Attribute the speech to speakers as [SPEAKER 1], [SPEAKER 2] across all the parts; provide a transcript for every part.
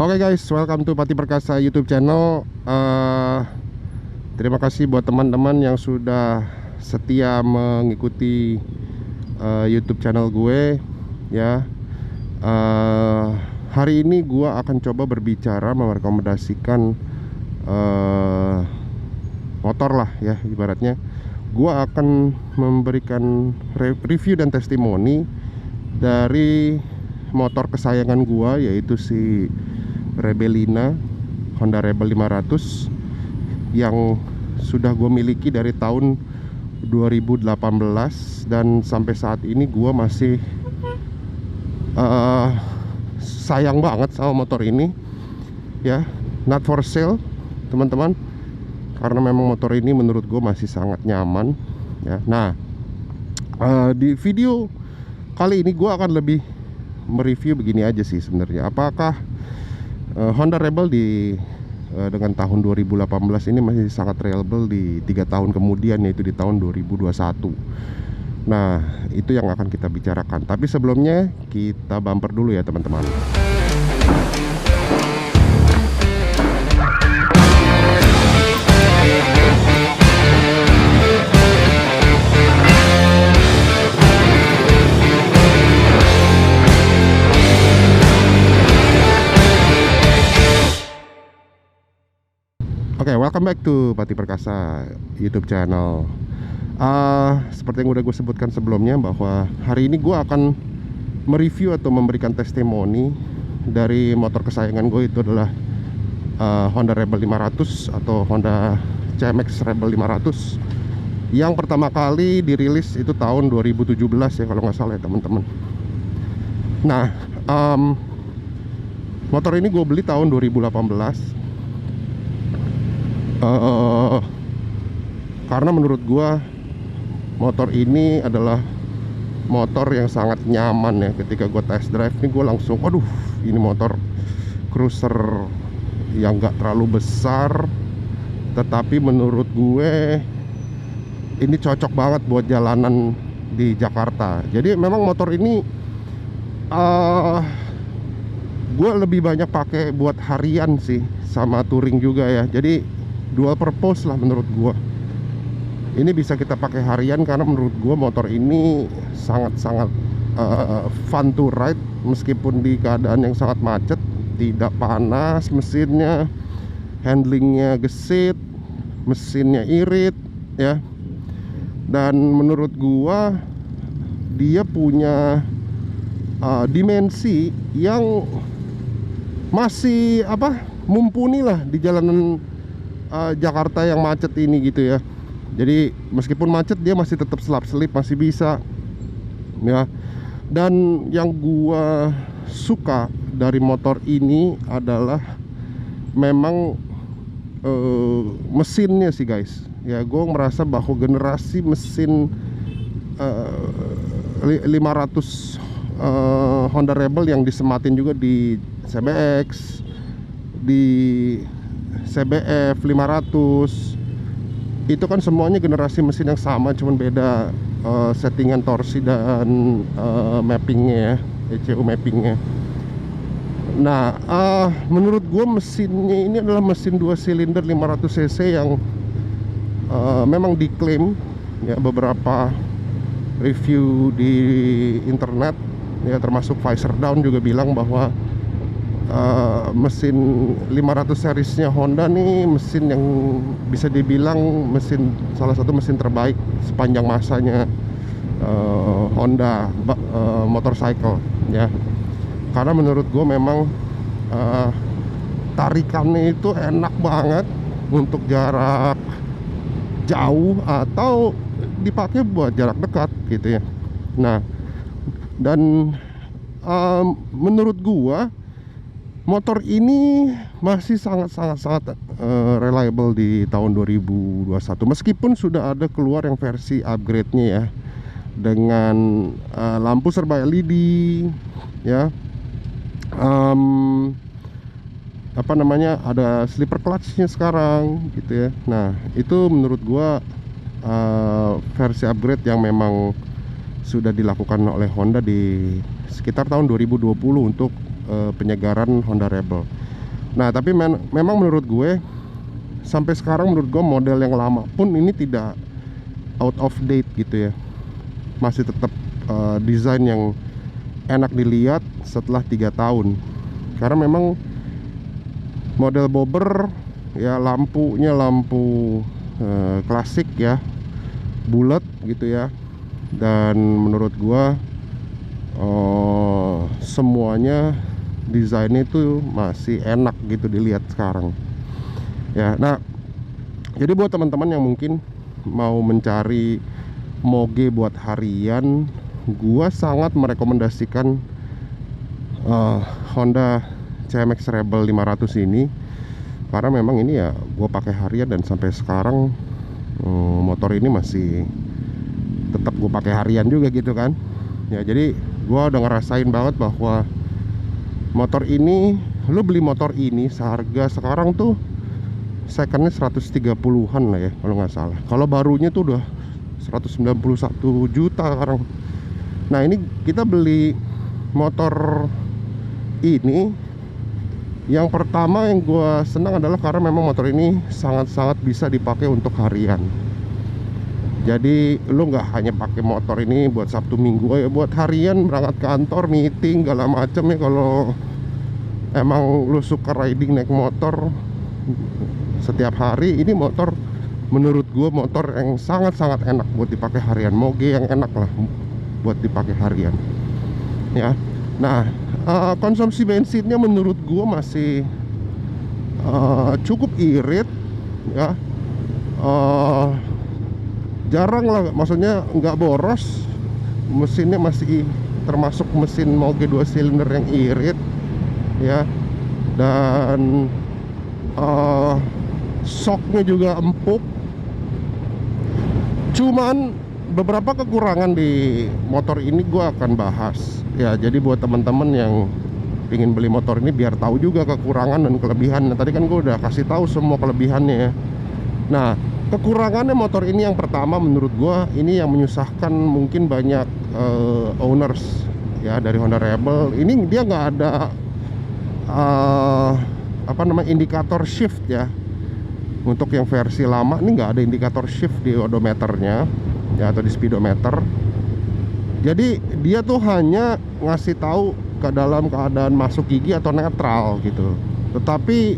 [SPEAKER 1] Oke guys, welcome to Pati Perkasa YouTube channel. Terima kasih buat teman-teman yang sudah setia mengikuti YouTube channel gue ya. Hari ini gue akan coba berbicara merekomendasikan motor lah ya, ibaratnya gue akan memberikan review dan testimoni dari motor kesayangan gue, yaitu si Rebelina, Honda Rebel 500 yang sudah gue miliki dari tahun 2018 dan sampai saat ini gue masih sayang banget sama motor ini ya. Not for sale teman-teman, karena memang motor ini menurut gue masih sangat nyaman ya. Nah, di video kali ini gue akan lebih mereview begini aja sih sebenarnya. Apakah Honda Rebel dengan tahun 2018 ini masih sangat reliable di 3 tahun kemudian, yaitu di tahun 2021. Nah, itu yang akan kita bicarakan. Tapi sebelumnya kita bumper dulu ya teman-teman. Oke, welcome back to Pati Perkasa YouTube channel. Seperti yang udah gue sebutkan sebelumnya, bahwa hari ini gue akan mereview atau memberikan testimoni dari motor kesayangan gue, itu adalah Honda Rebel 500 atau Honda CMX Rebel 500 yang pertama kali dirilis itu tahun 2017 ya kalau nggak salah ya teman-teman. Nah, motor ini gue beli tahun 2018 karena menurut gua motor ini adalah motor yang sangat nyaman ya. Ketika gua test drive ini gua langsung, aduh, ini motor cruiser yang gak terlalu besar, tetapi menurut gue ini cocok banget buat jalanan di Jakarta. Jadi memang motor ini gue lebih banyak pakai buat harian sih, sama touring juga ya. Jadi dual purpose lah menurut gua. Ini bisa kita pakai harian karena menurut gua motor ini sangat-sangat fun to ride meskipun di keadaan yang sangat macet. Tidak panas mesinnya, handlingnya gesit, mesinnya irit ya. Dan menurut gua dia punya dimensi yang masih mumpuni lah di jalanan Jakarta yang macet ini gitu ya. Jadi meskipun macet dia masih tetap selap-selip, masih bisa ya. Dan yang gua suka dari motor ini adalah memang mesinnya sih guys ya. Gua merasa bahwa generasi mesin 500 Honda Rebel yang disematin juga di CBX, di CBF 500 itu kan semuanya generasi mesin yang sama, cuman beda settingan torsi dan mappingnya ya, ECU mappingnya. Nah, menurut gue mesinnya ini adalah mesin 2 silinder 500 cc yang memang diklaim ya, beberapa review di internet ya, termasuk Visor Down juga bilang bahwa mesin 500 seriesnya Honda nih mesin yang bisa dibilang salah satu mesin terbaik sepanjang masanya Honda motorcycle ya. Karena menurut gue memang tarikannya itu enak banget untuk jarak jauh atau dipakai buat jarak dekat gitu ya. Nah, dan menurut gua motor ini masih sangat reliable di tahun 2021, meskipun sudah ada keluar yang versi upgrade-nya ya, dengan lampu serba LED ya, ada slipper clutch-nya sekarang gitu ya. Nah, itu menurut gua versi upgrade yang memang sudah dilakukan oleh Honda di sekitar tahun 2020 untuk penyegaran Honda Rebel. Nah tapi memang menurut gue sampai sekarang, menurut gue model yang lama pun ini tidak out of date gitu ya, masih tetap desain yang enak dilihat setelah 3 tahun. Karena memang model bobber ya, lampunya lampu klasik ya, bulat gitu ya. Dan menurut gua semuanya desainnya itu masih enak gitu dilihat sekarang ya. Nah jadi buat teman-teman yang mungkin mau mencari moge buat harian, gua sangat merekomendasikan Honda CMX Rebel 500 ini. Karena memang ini ya gua pakai harian dan sampai sekarang motor ini masih tetap gue pakai harian juga gitu kan ya. Jadi gue udah ngerasain banget bahwa motor ini, lu beli motor ini seharga sekarang tuh secondnya 130-an lah ya kalau nggak salah. Kalau barunya tuh udah 191 juta sekarang. Nah ini kita beli motor ini, yang pertama yang gue senang adalah karena memang motor ini sangat-sangat bisa dipakai untuk harian. Jadi lu nggak hanya pakai motor ini buat Sabtu Minggu ya, buat harian berangkat kantor, meeting, segala macem ya. Kalau emang lu suka riding naik motor setiap hari, ini motor menurut gua motor yang sangat-sangat enak buat dipakai harian. Moge yang enak lah buat dipakai harian ya. Nah konsumsi bensinnya menurut gua masih cukup irit ya. Jarang lah, maksudnya nggak boros. Mesinnya masih termasuk mesin moge 2 silinder yang irit ya. Dan shocknya juga empuk. Cuman beberapa kekurangan di motor ini gue akan bahas ya. Jadi buat teman-teman yang ingin beli motor ini biar tahu juga kekurangan dan kelebihan. Tadi kan gue udah kasih tahu semua kelebihannya ya. Nah kekurangannya motor ini yang pertama menurut gua, ini yang menyusahkan mungkin banyak owners ya dari Honda Rebel. Ini dia nggak ada indikator shift ya. Untuk yang versi lama ini nggak ada indikator shift di odometernya ya, atau di speedometer. Jadi dia tuh hanya ngasih tahu ke dalam keadaan masuk gigi atau netral gitu. Tetapi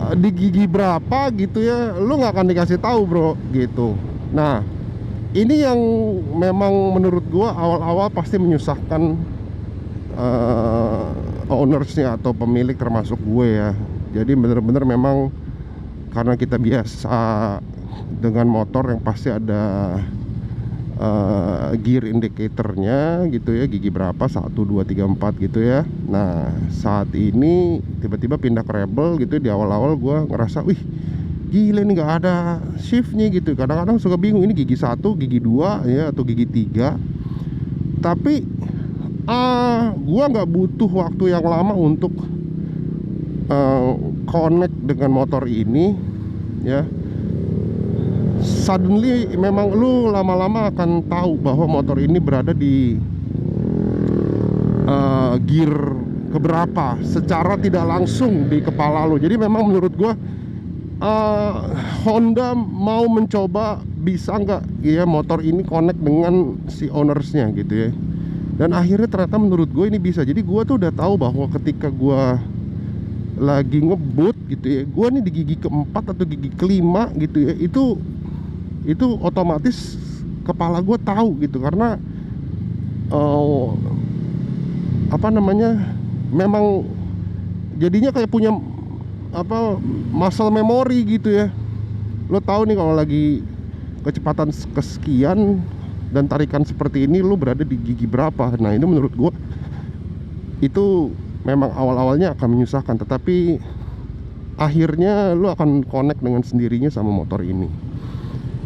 [SPEAKER 1] di gigi berapa gitu ya, lu nggak akan dikasih tahu bro gitu. Nah ini yang memang menurut gua awal-awal pasti menyusahkan ownersnya atau pemilik termasuk gue ya. Jadi bener-bener memang karena kita biasa dengan motor yang pasti ada gear indicatornya gitu ya, gigi berapa, 1, 2, 3, 4 gitu ya. Nah saat ini tiba-tiba pindah ke Rebel gitu, di awal-awal gue ngerasa wih gila nih nggak ada shiftnya gitu. Kadang-kadang suka bingung ini gigi 1, gigi 2 ya, atau gigi 3. Tapi gue nggak butuh waktu yang lama untuk connect dengan motor ini ya. Suddenly memang lu lama-lama akan tahu bahwa motor ini berada di gear keberapa secara tidak langsung di kepala lu. Jadi memang menurut gua Honda mau mencoba bisa nggak ya motor ini connect dengan si ownersnya gitu ya. Dan akhirnya ternyata menurut gue ini bisa. Jadi gue tuh udah tahu bahwa ketika gue lagi ngebut gitu ya, gue nih di gigi keempat atau gigi kelima gitu ya, itu otomatis kepala gue tahu gitu. Karena memang jadinya kayak punya muscle memory gitu ya. Lo tahu nih kalau lagi kecepatan kesekian dan tarikan seperti ini, lo berada di gigi berapa. Nah ini menurut gue itu memang awal-awalnya akan menyusahkan, tetapi akhirnya lo akan connect dengan sendirinya sama motor ini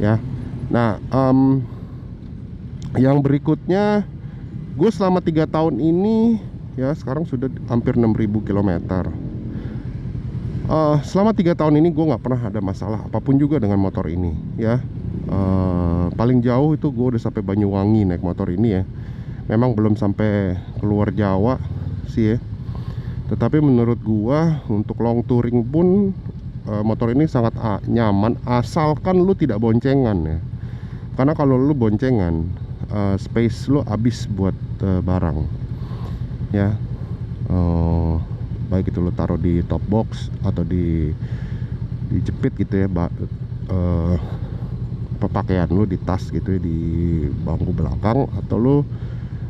[SPEAKER 1] ya. Nah yang berikutnya, gue selama 3 tahun ini ya, sekarang sudah hampir 6.000 km. Selama 3 tahun ini gue nggak pernah ada masalah apapun juga dengan motor ini ya. Paling jauh itu gue udah sampai Banyuwangi naik motor ini ya. Memang belum sampai keluar Jawa sih ya. Tetapi menurut gua untuk long touring pun motor ini sangat nyaman asalkan lu tidak boncengan ya. Karena kalau lu boncengan, space lu habis buat barang ya. Baik itu lu taruh di top box atau dijepit gitu ya, pakaian lu di tas gitu ya, di bangku belakang, atau lu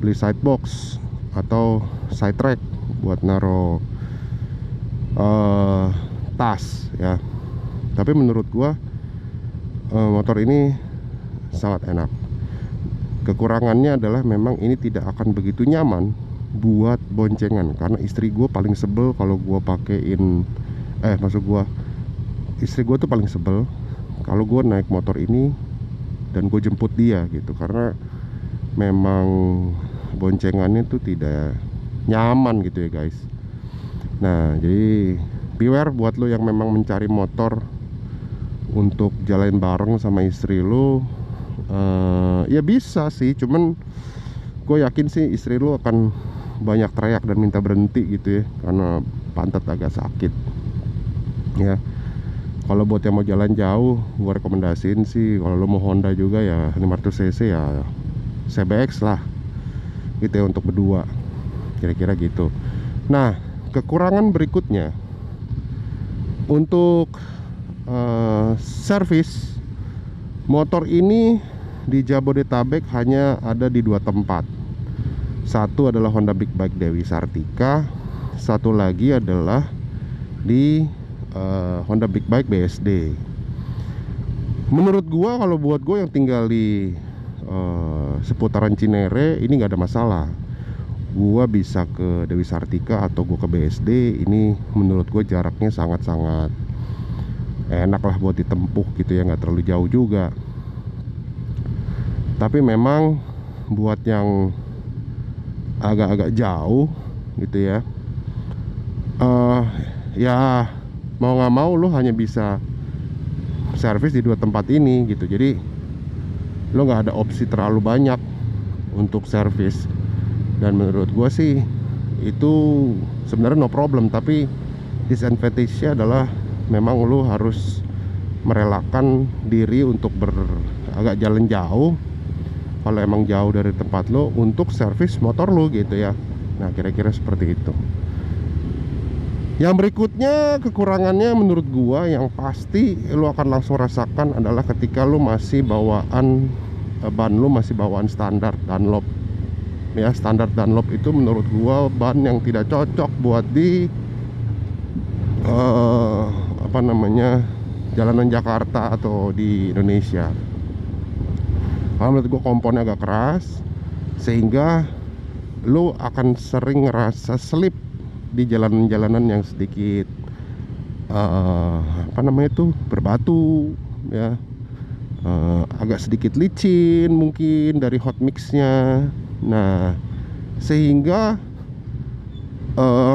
[SPEAKER 1] beli side box atau side rack buat naro tas ya. Tapi menurut gua motor ini sangat enak. Kekurangannya adalah memang ini tidak akan begitu nyaman buat boncengan, karena istri gua paling sebel kalau gua pakein istri gua tuh paling sebel kalau gue naik motor ini dan gue jemput dia gitu, karena memang boncengannya tuh tidak nyaman gitu ya guys. Nah jadi beware buat lo yang memang mencari motor untuk jalan bareng sama istri lo. Ya bisa sih, cuman gue yakin sih istri lo akan banyak teriak dan minta berhenti gitu ya, karena pantat agak sakit ya. Kalau buat yang mau jalan jauh, gue rekomendasiin sih kalau lo mau Honda juga ya 500cc ya CBX lah gitu ya, untuk berdua kira-kira gitu. Nah kekurangan berikutnya untuk servis motor ini di Jabodetabek hanya ada di 2 tempat. Satu adalah Honda Big Bike Dewi Sartika, satu lagi adalah di Honda Big Bike BSD. Menurut gua kalau buat gua yang tinggal di seputaran Cinere ini nggak ada masalah. Gua bisa ke Dewi Sartika atau gua ke BSD. Ini menurut gua jaraknya sangat-sangat enak lah buat ditempuh gitu ya, nggak terlalu jauh juga. Tapi memang buat yang agak-agak jauh gitu ya, ya mau nggak mau lo hanya bisa servis di 2 tempat ini gitu. Jadi lo nggak ada opsi terlalu banyak untuk servis. Dan menurut gue sih itu sebenarnya no problem, tapi disadvantage-nya adalah memang lo harus merelakan diri untuk agak jalan jauh kalau emang jauh dari tempat lo untuk servis motor lo gitu ya. Nah kira-kira seperti itu. Yang berikutnya kekurangannya menurut gua yang pasti lo akan langsung rasakan adalah ketika lo masih bawaan ban lo masih bawaan standar Dunlop ya. Standar Dunlop itu menurut gua ban yang tidak cocok buat di jalanan Jakarta atau di Indonesia. Karena menurut gua komponnya agak keras, sehingga lo akan sering ngerasa slip di jalanan-jalanan yang sedikit berbatu ya, agak sedikit licin mungkin dari hot mixnya. Nah sehingga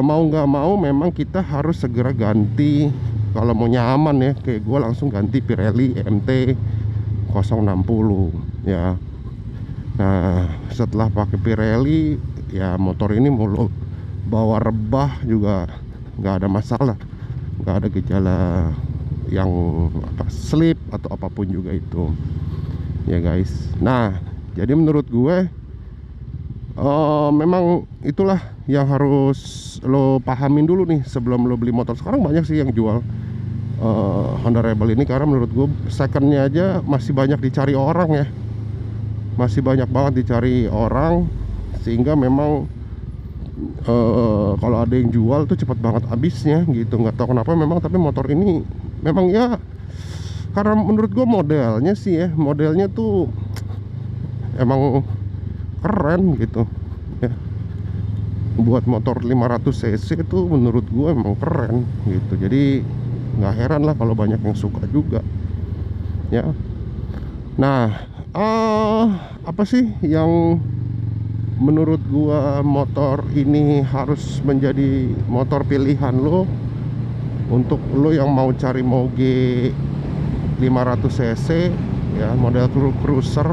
[SPEAKER 1] mau nggak mau memang kita harus segera ganti. Kalau mau nyaman ya, kayak gue langsung ganti Pirelli MT 060 ya. Nah setelah pakai Pirelli ya, motor ini mau lo bawa rebah juga nggak ada masalah, nggak ada gejala yang slip atau apapun juga itu ya guys. Nah jadi menurut gue memang itulah yang harus lo pahamin dulu nih sebelum lo beli motor. Sekarang banyak sih yang jual Honda Rebel ini, karena menurut gue secondnya aja masih banyak dicari orang ya, masih banyak banget dicari orang, sehingga memang kalau ada yang jual tuh cepet banget habisnya gitu. Nggak tahu kenapa memang, tapi motor ini memang ya, karena menurut gue modelnya sih ya, modelnya tuh emang keren gitu ya. Buat motor 500cc itu menurut gue emang keren gitu. Jadi nggak heran lah kalau banyak yang suka juga ya. Nah apa sih yang menurut gua motor ini harus menjadi motor pilihan lo untuk lo yang mau cari moge 500cc ya, model cruiser?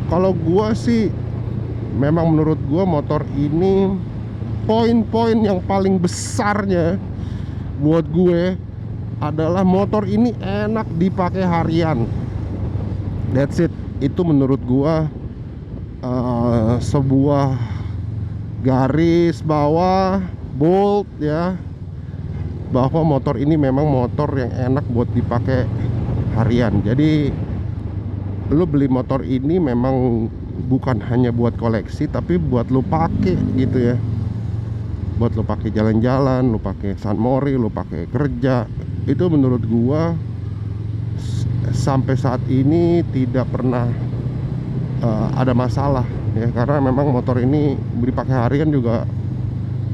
[SPEAKER 1] Kalau gua sih memang menurut gua motor ini poin-poin yang paling besarnya buat gue adalah motor ini enak dipakai harian. That's it. Itu menurut gua sebuah garis bawah bold ya, bahwa motor ini memang motor yang enak buat dipakai harian. Jadi lu beli motor ini memang bukan hanya buat koleksi, tapi buat lu pakai gitu ya. Buat lu pakai jalan-jalan, lu pakai San Mori, lu pakai kerja. Itu menurut gua sampai saat ini tidak pernah ada masalah ya, karena memang motor ini dipakai harian juga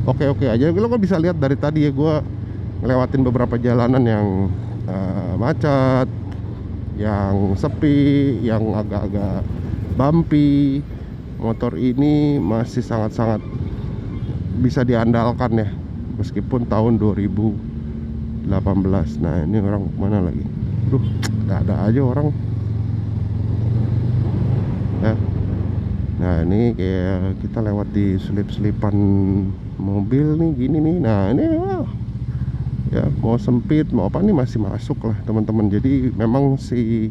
[SPEAKER 1] oke-oke aja. Lo kan bisa lihat dari tadi ya, gua ngelewatin beberapa jalanan yang macet, yang sepi, yang agak-agak bumpy. Motor ini masih sangat-sangat bisa diandalkan ya, meskipun tahun 2018. Nah ini orang mana lagi? Duh, ada aja orang ya. Nah ini kayak kita lewat di selip-selipan mobil nih gini nih. Nah ini ya mau sempit mau apa nih masih masuk lah teman-teman. Jadi memang si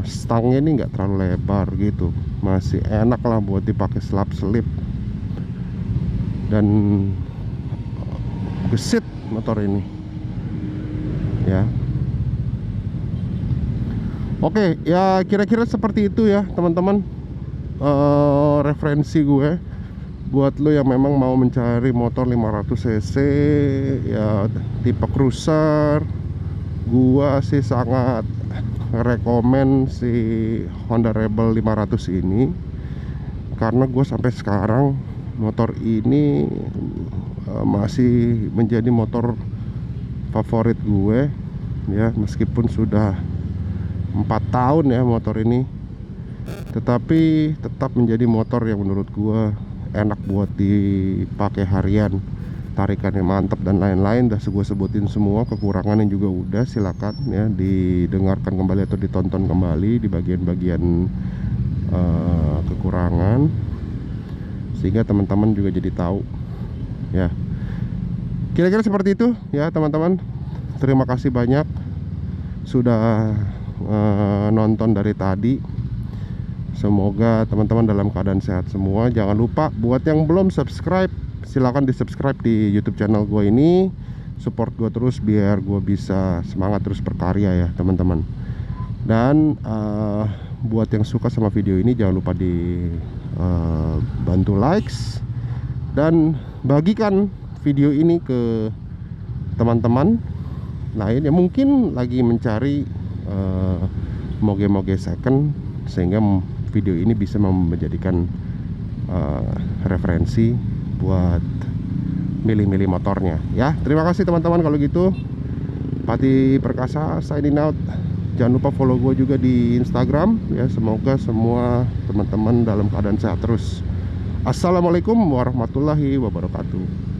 [SPEAKER 1] stangnya ini nggak terlalu lebar gitu, masih enak lah buat dipakai selap-selip dan gesit motor ini ya. Oke ya, kira-kira seperti itu ya teman-teman, referensi gue buat lo yang memang mau mencari motor 500 cc ya, tipe cruiser. Gua sih sangat rekomen si Honda Rebel 500 ini, karena gue sampai sekarang motor ini masih menjadi motor favorit gue ya, meskipun sudah 4 tahun ya motor ini, tetapi tetap menjadi motor yang menurut gua enak buat dipakai harian. Tarikannya mantap dan lain-lain, udah gue sebutin semua. Kekurangannya juga udah, silakan ya didengarkan kembali atau ditonton kembali di bagian-bagian kekurangan, sehingga teman-teman juga jadi tahu ya. Kira-kira seperti itu ya teman-teman. Terima kasih banyak sudah nonton dari tadi. Semoga teman-teman dalam keadaan sehat semua. Jangan lupa buat yang belum subscribe, silahkan di subscribe di YouTube channel gue ini. Support gue terus biar gue bisa semangat terus berkarya ya teman-teman. Dan buat yang suka sama video ini jangan lupa di bantu likes dan bagikan video ini ke teman-teman lain yang mungkin lagi mencari moge-moge second, sehingga video ini bisa menjadikan referensi buat milih-milih motornya ya. Terima kasih teman-teman. Kalau gitu, Pati Perkasa signing out. Jangan lupa follow gue juga di Instagram ya. Semoga semua teman-teman dalam keadaan sehat terus. Assalamualaikum warahmatullahi wabarakatuh.